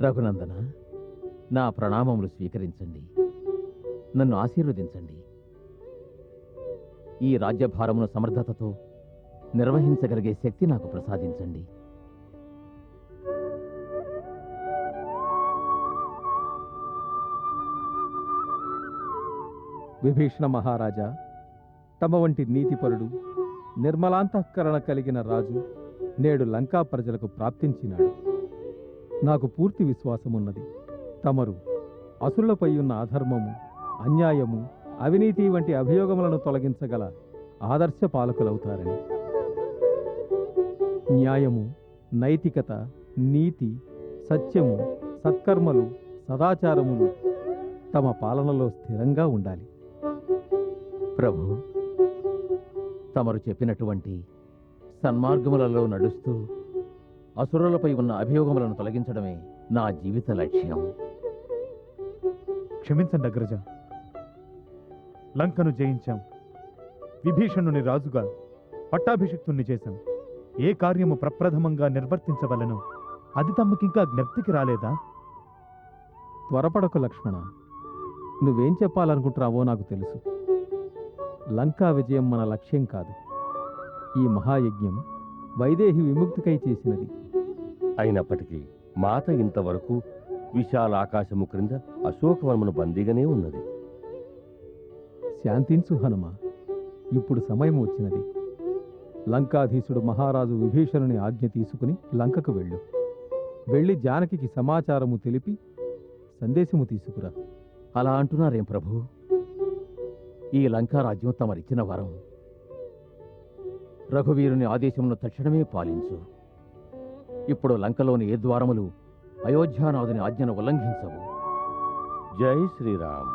రఘునందన, నా ప్రణామములు స్వీకరించండి. నన్ను ఆశీర్వదించండి. ఈ రాజ్యభారమును సమర్థతతో నిర్వహించగలిగే శక్తి నాకు ప్రసాదించండి. విభీషణ మహారాజా, తమ వంటి నీతిపరుడు, నిర్మలాంతఃకరణ కలిగిన రాజు నేడు లంకా ప్రజలకు ప్రాప్తించినాడు. నాకు పూర్తి విశ్వాసమున్నది, తమరు అసురులపై ఉన్న అధర్మము, అన్యాయము, అవినీతి వంటి అభియోగములను తొలగించగల ఆదర్శ పాలకులవుతారని. న్యాయము, నైతికత, నీతి, సత్యము, సత్కర్మలు, సదాచారములు తమ పాలనలో స్థిరంగా ఉండాలి. ప్రభు, తమరు చెప్పినటువంటి సన్మార్గములలో నడుస్తూ అసురులపై ఉన్న అభియోగములను తొలగించడమే నా జీవిత లక్ష్యం. క్షమించండి అగ్రజ, లంకను జయించాం, విభీషణుని రాజుగా పట్టాభిషిక్తుణ్ణి చేశాం. ఏ కార్యము ప్రప్రథమంగా నిర్వర్తించవలెనో అది తమకింకా జ్ఞప్తికి రాలేదా? త్వరపడకు లక్ష్మణ, నువ్వేం చెప్పాలనుకుంటున్నావో నాకు తెలుసు. లంకా విజయం మన లక్ష్యం కాదు. ఈ మహాయజ్ఞం వైదేహి విముక్తికై చేసినది. అయినప్పటికీ మాత ఇంతవరకు విశాల ఆకాశము క్రింద అశోకవనమును బందీగానే ఉన్నది. శాంతించు హనుమ, ఇప్పుడు సమయం వచ్చినది. లంకాధీశుడు మహారాజు విభీషణుని ఆజ్ఞ తీసుకుని లంకకు వెళ్ళు. వెళ్ళి జానకికి సమాచారము తెలిపి సందేశము తీసుకురా. అలా అంటున్నారేం ప్రభు? ఈ లంకా రాజ్యం తమరిచ్చిన వరం. రఘువీరుని ఆదేశమును తక్షణమే పాలించు. ఇప్పుడు లంకలోని ఏ ద్వారములు అయోధ్యానాథుని ఆజ్ఞను ఉల్లంఘించవు. జై శ్రీరామ్.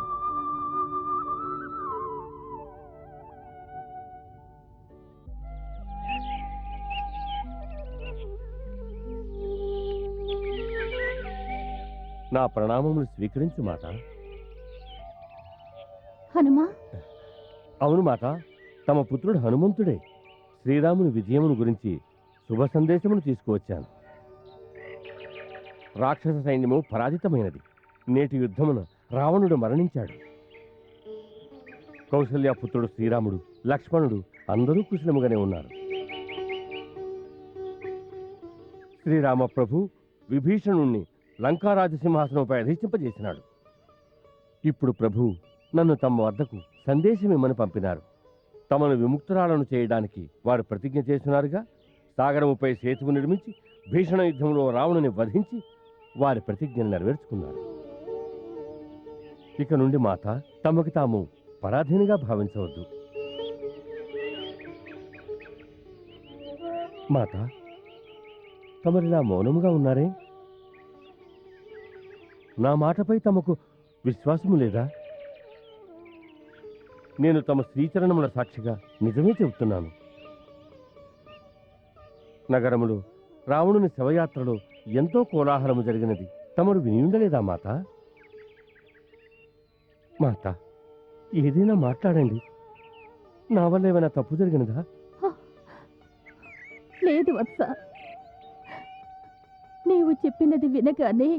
నా ప్రణామములు స్వీకరించు మాత. హనుమా, అవును మాత, తమ పుత్రుడు హనుమంతుడే శ్రీరాముని విజయమును గురించి శుభ సందేశమును తీసుకువచ్చాను. రాక్షస సైన్యము పరాజితమైనది. నేటి యుద్ధమున రావణుడు మరణించాడు. కౌసల్య పుత్రుడు శ్రీరాముడు, లక్ష్మణుడు అందరూ కుశలముగానే ఉన్నారు. శ్రీరామ ప్రభు విభీషణుణ్ణి లంకారాజసింహాసనంపై అధిష్ఠింపజేసినాడు. ఇప్పుడు ప్రభు నన్ను తమ వద్దకు సందేశమిమ్మని పంపినారు. తమను విముక్తురాలను చేయడానికి వారు ప్రతిజ్ఞ చేస్తున్నారుగా. సాగరముపై సేతువు నిర్మించి భీషణ యుద్ధంలో రావణుని వధించి వారి ప్రతిజ్ఞను నెరవేర్చుకున్నారు. ఇక నుండి మాత తమకు తాము పరాధీనంగా భావించవద్దు. మాత, తమరిలా మౌనముగా ఉన్నారే? నా మాటపై తమకు విశ్వాసము లేదా? నేను తమ శ్రీచరణముల సాక్షిగా నిజమే చెబుతున్నాను. నగరములో రావణుని శవయాత్రలో ఎంతో కోలాహలము జరిగినది తమరు విని ఉండలేదా మాత? మాత, ఏదైనా మాట్లాడండి. నా వల్ల ఏమైనా తప్పు జరిగినదా? లేదు వత్స, నీవు చెప్పినది వినగానే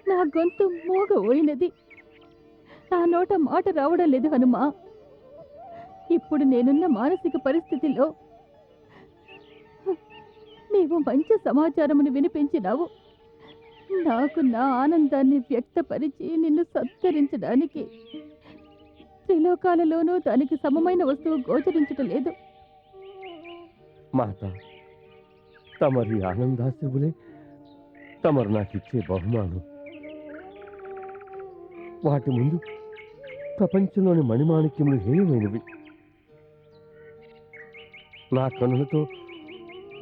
నా గొంతు మోగపోయినది. నా నోట మాట రావడం లేదు హనుమా. ఇప్పుడు నేనున్న మానసిక పరిస్థితిలో నీవు మంచి సమాచారమును వినిపించినావు. నాకు నా ఆనందాన్ని వ్యక్తపరిచి నిన్ను సత్కరించడానికి త్రిలోకాలలోనూ దానికి సమమైన వస్తువు గోచరించటం లేదు. మాత, తమరి ఆనందాశ్రువులే తమరు నాకిచ్చే బహుమానం. వాటి ముందు ప్రపంచంలోని మణిమాణిక్యములు హేయమైనవి. నా కనులతో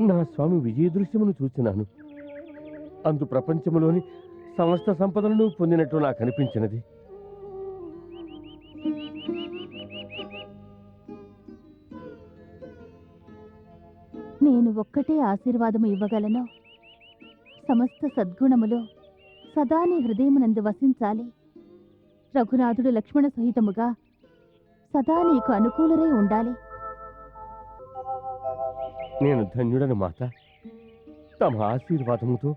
నా స్వామి విజయదృశ్యమును చూచినాను. అందు ప్రపంచములోని సమస్త సంపదలను పొందినట్టు నాకు అనిపించినది. నేను ఒక్కటే ఆశీర్వాదము ఇవ్వగలను. సమస్త సద్గుణములో సదా నీ హృదయమునందు వసించాలి. రఘునాథుడు లక్ష్మణ సహితముగా సదా నీకు అనుకూలరై ఉండాలి. నేను ధన్యుడను మాత. తమ ఆశీర్వాదముతో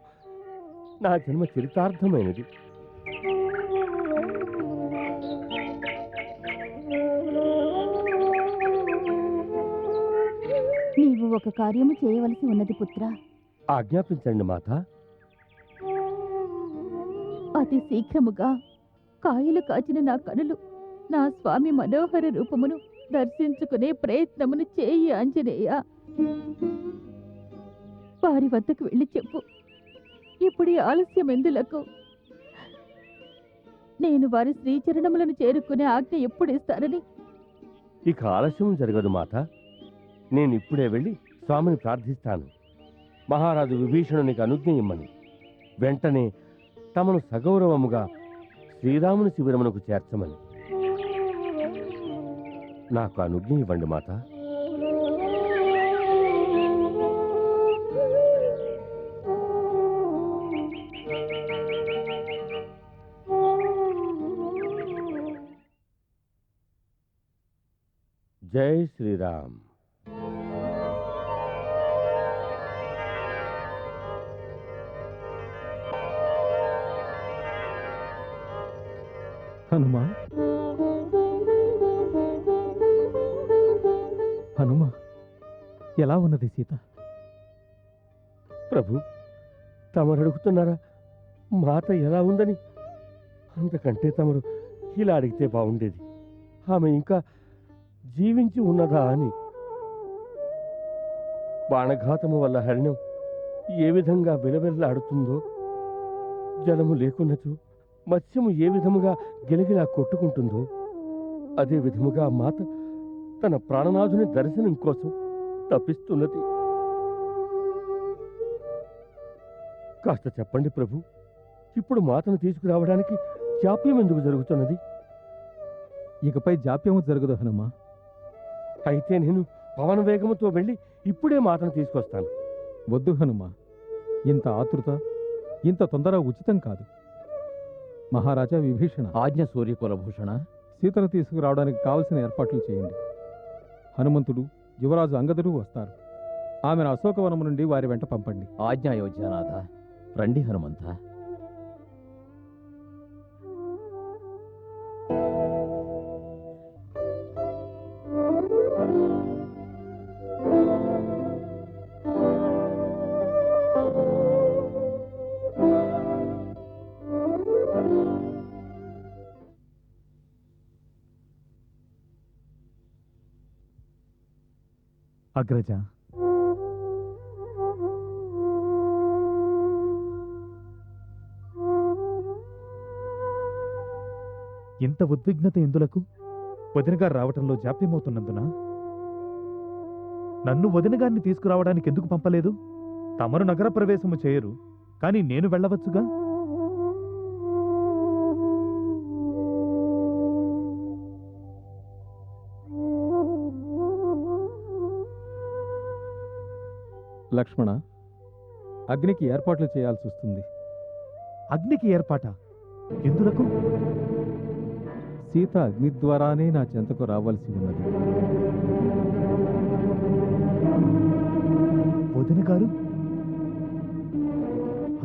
నా జన్మ చరితార్థమైనది. నీవు ఒక కార్యము చేయవలసి ఉన్నది పుత్ర. ఆజ్ఞాపించండి మాత. అతి శీఘ్రముగా కాయలు కాచిన నా కనులు నా స్వామి మనోహర రూపమును దర్శించుకునే ప్రయత్నమును చేయి ఆంజనేయ. వారి వద్దకు వెళ్ళి చెప్పు, ఇప్పుడు ఈ ఆలస్యం ఎందులకు? నేను వారి శ్రీచరణములను చేరుకునే ఆజ్ఞ ఎప్పుడు ఇస్తారని. ఇక ఆలస్యం జరగదు మాత. నేను ఇప్పుడే వెళ్ళి స్వామిని ప్రార్థిస్తాను. మహారాజు విభీషణునికి అనుజ్ఞ ఇమ్మని, వెంటనే తమను సగౌరవముగా శ్రీరాముని శిబిరమునకు చేర్చమని. నాకు అనుజ్ఞ ఇవ్వండి మాత. జై శ్రీరామ్. హనుమా, హనుమా, ఎలా ఉన్నది సీత? ప్రభు, తమరు అడుగుతున్నారా మాత ఎలా ఉందని? అంతకంటే తమరు ఇలా అడిగితే బాగుండేది. ఆమె ఇంకా జీవించి ఉన్నదా అని. బాణఘాతము వల్ల హరిణం ఏ విధంగా విలవిల్లాడుతుందో, జలము లేకున్నచో మత్స్యము ఏ విధముగా గిలగిలా కొట్టుకుంటుందో, అదే విధముగా మాత తన ప్రాణనాథుని దర్శనం కోసం తప్పిస్తున్నది. కాస్త చెప్పండి ప్రభు, ఇప్పుడు మాతను తీసుకురావడానికి జాప్యం ఎందుకు జరుగుతున్నది? ఇకపై జాప్యము జరగదు హనుమా. అయితే నేను పవన వేగముతో వెళ్ళి ఇప్పుడే మాతను తీసుకొస్తాను. వద్దు హనుమా, ఇంత ఆతృత, ఇంత తొందర ఉచితం కాదు. మహారాజా విభీషణ, ఆజ్ఞ సూర్యకులభూషణ. సీతను తీసుకురావడానికి కావలసిన ఏర్పాట్లు చేయండి. హనుమంతుడు, యువరాజు అంగదుడు వస్తారు. ఆమెను అశోకవనము నుండి వారి వెంట పంపండి. ఆజ్ఞ అయోధ్యానాథ. రండి హనుమంత. అగ్రజ, ఇంత ఉద్విగ్నత ఎందులకు? వదినగారు రావటంలో జాప్యమవుతున్నందున? నన్ను వదినగారిని తీసుకురావడానికి ఎందుకు పంపలేదు? తమరు నగర ప్రవేశము చేయరు, కానీ నేను వెళ్ళవచ్చుగా. లక్ష్మణ, అగ్నికి ఏర్పాట్లు చేయాల్సి వస్తుంది. అగ్నికి ఏర్పాట ఎందులకు? సీత అగ్ని ద్వారానే నా చెంతకు రావాల్సి ఉన్నది. వదిన గారు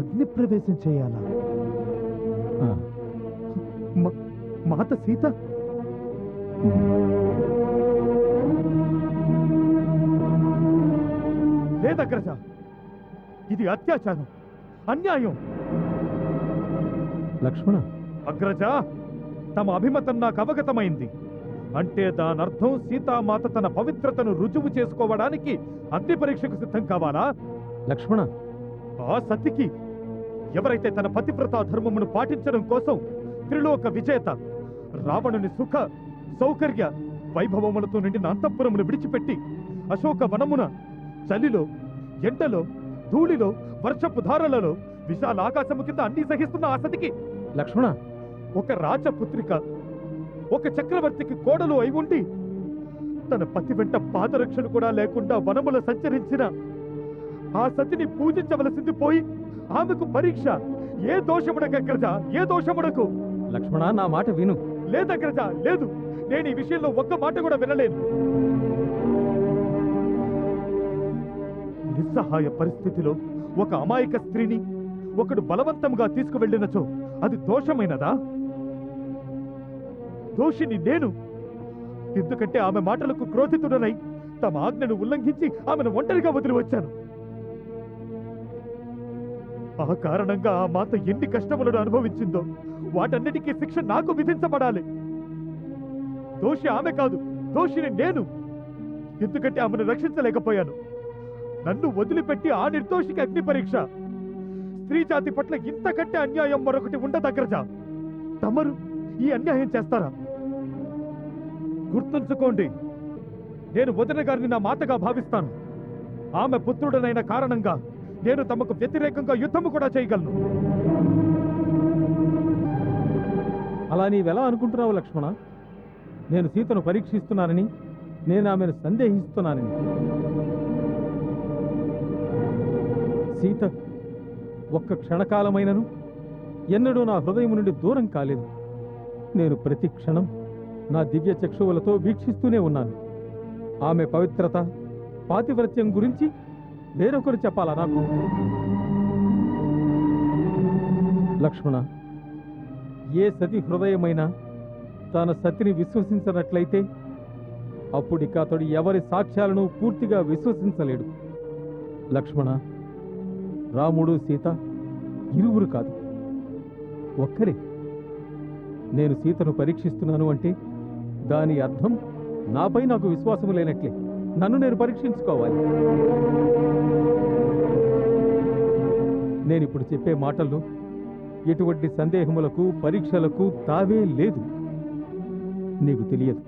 అగ్ని ప్రవేశం చేయాలా? ఆ, మాత సీత లేదగ్రజ, ఇది అత్యాచారం, అన్యాయం. లక్ష్మణ, అగ్రజ, తమ అభిమతం నాకు అవగతమైంది. అంటే దానర్థం సీతామాత తన పవిత్రతను రుజువు చేసుకోవడానికి అగ్ని పరీక్షకు సిద్ధం కావాలా? లక్ష్మణ, ఆ సతికి ఎవరైతే తన పతివ్రతా ధర్మమును పాటించడం కోసం త్రిలోక విజేత రావణుని సుఖ సౌకర్య వైభవములతో నిండిన అంతఃపురమును విడిచిపెట్టి అశోక వనమున చలిలో, ఎండలో, ధూళిలో, వర్షపు ధారలలో, విశాల ఆకాశము కింద అన్ని సహిస్తున్న ఆ సతికి లక్ష్మణ, ఒక రాజపుత్రిక, ఒక చక్రవర్తికి కోడలు అయి ఉండి తన పతి వెంట పాదరక్షలు కూడా లేకుండా వనముల సంచరించిన ఆ సతిని పూజించవలసింది పోయి ఆమెకు పరీక్ష. ఏ దోషమునకు అగ్రజ, ఏ దోషమునకు? లక్ష్మణ, నా మాట విను. లేదగ్రజ, లేదు. నేను ఈ విషయంలో ఒక్క మాట కూడా వినలేను. నిస్సహాయ పరిస్థితిలో ఒక అమాయక స్త్రీని ఒకడు బలవంతంగా తీసుకువెళ్ళినచో అది దోషమైనదా? దోషిని నేను. ఎందుకంటే ఆమె మాటలకు క్రోధితుడనై తమ ఆజ్ఞను ఉల్లంఘించి ఆమెను ఒంటరిగా వదిలి వచ్చాను. ఆ కారణంగా ఆ మాత ఎన్ని కష్టములను అనుభవించిందో వాటన్నిటికీ శిక్ష నాకు విధించబడాలి. దోషి ఆమె కాదు, దోషిని నేను. ఎందుకంటే ఆమెను రక్షించలేకపోయాను. నన్ను వదిలిపెట్టి ఆ నిర్దోషికి అగ్ని పరీక్ష. స్త్రీ జాతి పట్ల ఇంతకంటే అన్యాయం మరొకటి ఉండదగ్రజా. తమరు ఈ అన్యాయం చేస్తారా? గుర్తుంచుకోండి, నేను వదిన గారిని నా మాతగా భావిస్తాను. ఆమె పుత్రుడనైన కారణంగా నేను తమకు వ్యతిరేకంగా యుద్ధము కూడా చేయగలను. అలా నీవెలా అనుకుంటున్నావు లక్ష్మణ? నేను సీతను పరీక్షిస్తున్నానని, నేను ఆమెను సందేహిస్తున్నానని. సీత ఒక్క క్షణకాలమైనను ఎన్నడూ నా హృదయం నుండి దూరం కాలేదు. నేను ప్రతి క్షణం నా దివ్య చక్షువులతో వీక్షిస్తూనే ఉన్నాను. ఆమె పవిత్రత, పాతివ్రత్యం గురించి వేరొకరు చెప్పాలా నాకు? లక్ష్మణ, ఏ సతి హృదయమైనా తన సతిని విశ్వసించినట్లయితే అప్పుడిక అతడు ఎవరి సాక్ష్యాలను పూర్తిగా విశ్వసించలేడు. లక్ష్మణ, రాముడు సీత ఇరువురు కాదు, ఒక్కరే. నేను సీతను పరీక్షిస్తున్నాను అంటే దాని అర్థం నాపై నాకు విశ్వాసము లేనట్లే. నన్ను నేను పరీక్షించుకోవాలి. నేనిప్పుడు చెప్పే మాటల్లో ఎటువంటి సందేహములకు, పరీక్షలకు తావే లేదు. నీకు తెలియదు,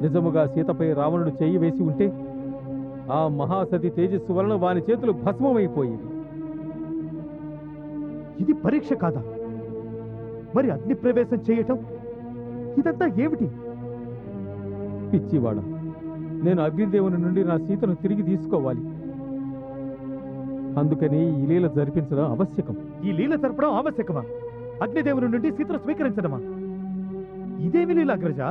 నిజముగా సీతపై రావణుడు చెయ్యి వేసి ఉంటే ఆ మహాసతి తేజస్సు వలన వాని చేతులు భస్మమైపోయేవి. ఇది పరీక్ష కాదా? మరి అగ్ని ప్రవేశం చేయటం ఇదంతా ఏమిటి? పిచ్చివాడ, నేను అగ్నిదేవుని నుండి నా సీతను తిరిగి తీసుకోవాలి. అందుకని ఈ లీల జరిపించడం ఆవశ్యకం. ఈ లీల జరపడం ఆవశ్యకమా? అగ్నిదేవుని నుండి సీతను స్వీకరించడమా? ఇదేమి లీల అగ్రజ?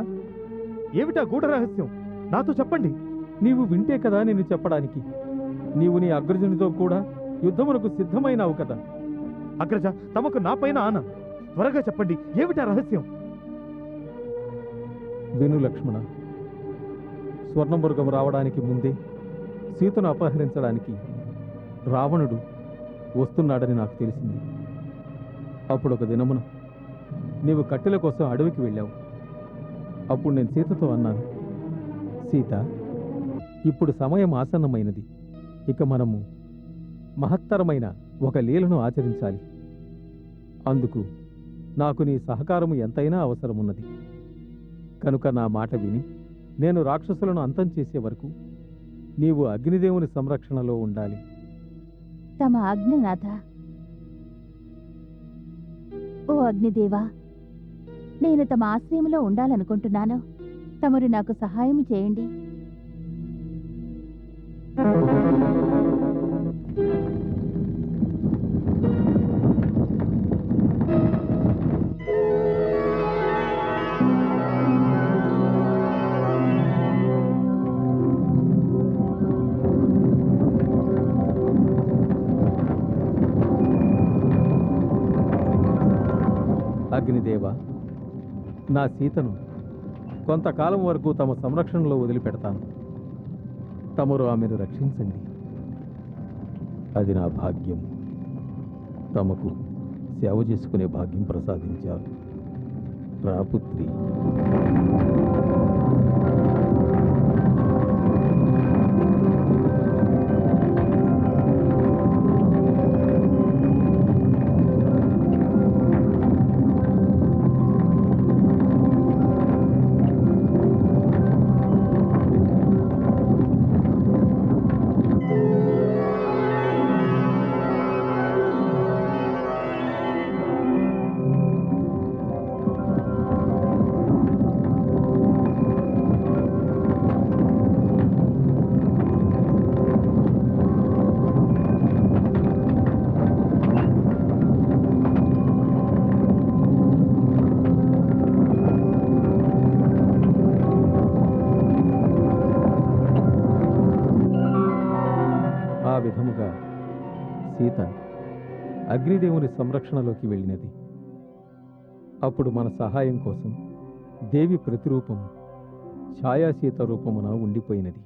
ఏమిటా గూఢ రహస్యం? నాతో చెప్పండి. నీవు వింటే కదా నేను చెప్పడానికి. నీవు నీ అగ్రజునితో కూడా యుద్ధమునకు సిద్ధమైనావు కదా. అగ్రజ, తమకు నా పైన ఆన. త్వరగా చెప్పండి, ఏమిటా రహస్యం? విను లక్ష్మణ, స్వర్ణమృగం రావడానికి ముందే సీతను అపహరించడానికి రావణుడు వస్తున్నాడని నాకు తెలిసింది. అప్పుడు ఒక దినమున నీవు కట్టెల కోసం అడవికి వెళ్ళావు. అప్పుడు నేను సీతతో అన్నాను, సీత, ఇప్పుడు సమయం ఆసన్నమైనది. ఇక మనము మహత్తరమైన ఒక లీలను ఆచరించాలి. అందుకు నాకు నీ సహకారము ఎంతైనా అవసరమున్నది. కనుక నా మాట విని నేను రాక్షసులను అంతం చేసే వరకు నీవు అగ్నిదేవుని సంరక్షణలో ఉండాలి. తమ ఆజ్ఞనాథ. ఓ అగ్నిదేవా, నేను తమ ఆశ్రయంలో ఉండాలనుకుంటున్నాను. తమరు నాకు సహాయం చేయండి. అగ్నిదేవ, నా సీతను కొంతకాలం వరకు తమ సంరక్షణలో వదిలిపెడతాను. తమరు ఆమెను రక్షించండి. అది నా భాగ్యం. తమకు సేవ చేసుకునే భాగ్యం ప్రసాదించారు. రాపుత్రి. అగ్నిదేవుని సంరక్షణలోకి వెళ్ళినది. అప్పుడు మన సహాయం కోసం దేవి ప్రతిరూపం ఛాయాసీత రూపమున ఉండిపోయినది.